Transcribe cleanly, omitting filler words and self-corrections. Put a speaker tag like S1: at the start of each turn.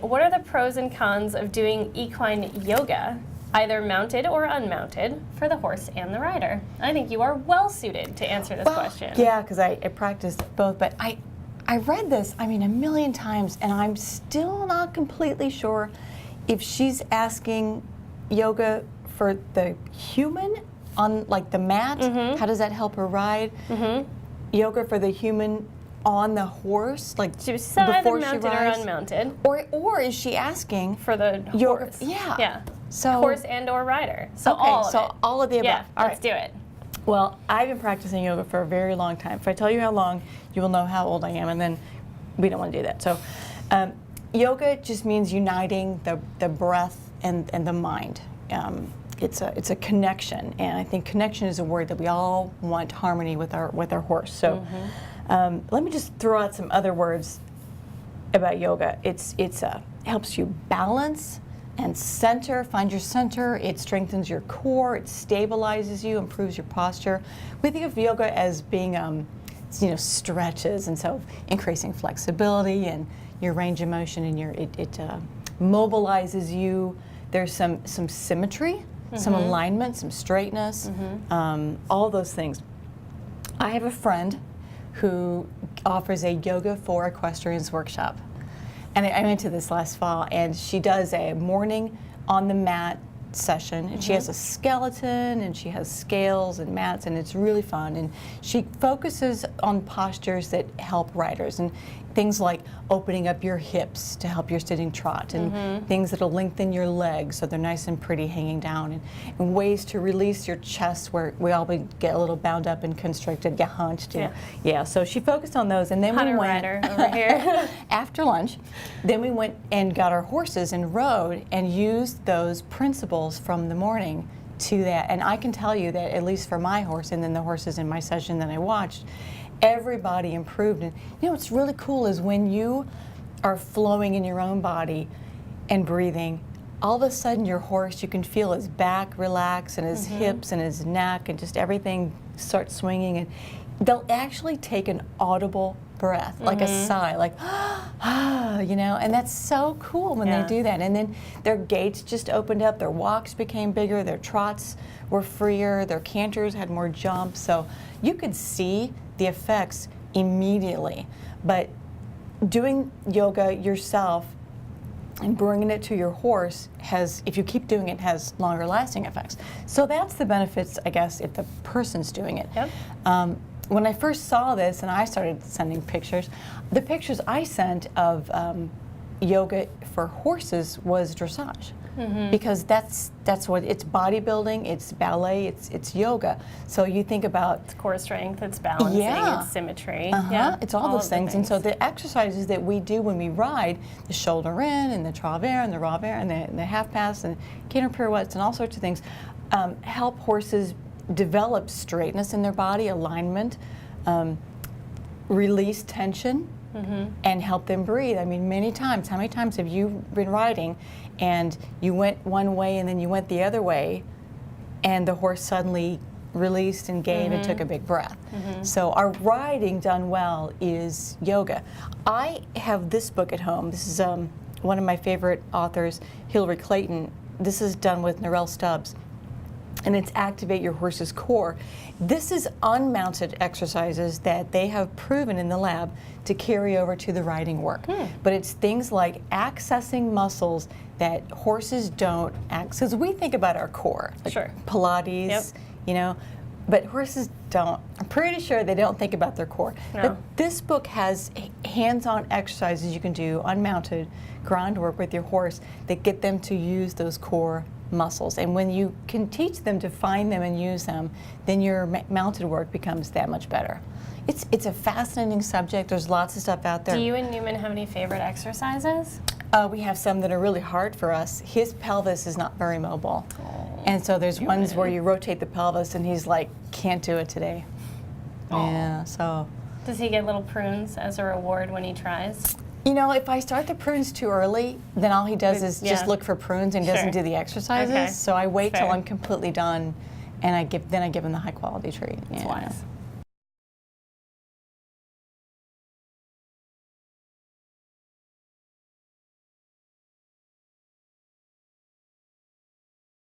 S1: what are the pros and cons of doing equine yoga, either mounted or unmounted, for the horse and the rider? I think you are well suited to answer this question.
S2: Yeah, because I practiced both, but I read this, a million times, and I'm still not completely sure if she's asking yoga for the human on like the mat. How does that help her ride? Yoga for the human on the horse, like
S1: She was either
S2: before she
S1: mounted or
S2: rides?
S1: unmounted.
S2: Or is she asking
S1: For the
S2: yoga?
S1: horse.
S2: Yeah.
S1: Yeah.
S2: So
S1: Horse and or rider. So
S2: okay,
S1: all of
S2: so
S1: it.
S2: all of the above.
S1: Yeah,
S2: All
S1: let's do it.
S2: Well, I've been practicing yoga for a very long time. If I tell you how long, you will know how old I am, and then we don't want to do that. So yoga just means uniting the breath and the mind. It's a connection, and I think connection is a word that we all want harmony with our horse. So let me just throw out some other words about yoga. It's helps you balance and center, find your center. It strengthens your core. It stabilizes you, improves your posture. We think of yoga as being stretches, and so increasing flexibility and your range of motion, and it mobilizes you. There's some symmetry, some alignment, some straightness, all those things. I have a friend who offers a yoga for equestrians workshop. And I went to this last fall, and she does a morning on the mat session, and she has a skeleton, and she has scales and mats, and it's really fun. And she focuses on postures that help riders, and things like opening up your hips to help your sitting trot, and things that'll lengthen your legs so they're nice and pretty hanging down, and ways to release your chest where we all get a little bound up and constricted, get hunched. Yeah. So she focused on those, and then we went
S1: rider over here.
S2: after lunch. Then we went and got our horses and rode and used those principles from the morning to that. And I can tell you that, at least for my horse, and then the horses in my session that I watched, everybody improved. And what's really cool is when you are flowing in your own body and breathing, all of a sudden your horse, you can feel his back relax and his hips and his neck, and just everything starts swinging, and they'll actually take an audible breath, like a sigh, like and that's so cool when they do that. And then their gaits just opened up, their walks became bigger, their trots were freer, their canters had more jumps. So you could see the effects immediately. But doing yoga yourself and bringing it to your horse if you keep doing it, has longer lasting effects. So that's the benefits, I guess, if the person's doing it.
S1: Yep.
S2: When I first saw this and I started sending pictures, the pictures I sent of yoga for horses was dressage. Because that's what it's bodybuilding, it's ballet, it's yoga. So you think about
S1: It's core strength, it's balancing, it's symmetry. Yeah,
S2: it's all those things. And so the exercises that we do when we ride, the shoulder in and the travers and the ravers and the half pass and canter pirouettes and all sorts of things, help horses develop straightness in their body, alignment, release tension, and help them breathe. Many times, how many times have you been riding and you went one way and then you went the other way, and the horse suddenly released and gave and took a big breath? So our riding done well is yoga. I have this book at home. This is one of my favorite authors, Hillary Clayton. This is done with Narelle Stubbs, and it's Activate Your Horse's Core. This is unmounted exercises that they have proven in the lab to carry over to the riding work. But it's things like accessing muscles that horses don't access. Because we think about our core, like Pilates, but horses don't. I'm pretty sure they don't think about their core.
S1: No.
S2: But this book has hands-on exercises you can do, unmounted groundwork with your horse, that get them to use those core muscles. And when you can teach them to find them and use them, then your mounted work becomes that much better. It's a fascinating subject. There's lots of stuff out there.
S1: Do you and Newman have any favorite exercises?
S2: We have some that are really hard for us. His pelvis is not very mobile. And so there's ones where you rotate the pelvis and he's like, can't do it today. Yeah, so.
S1: Does he get little prunes as a reward when he tries?
S2: If I start the prunes too early, then all he does is just look for prunes and doesn't do the exercises.
S1: Okay.
S2: So I wait till I'm completely done, and I give him the high quality treat.
S1: That's wise.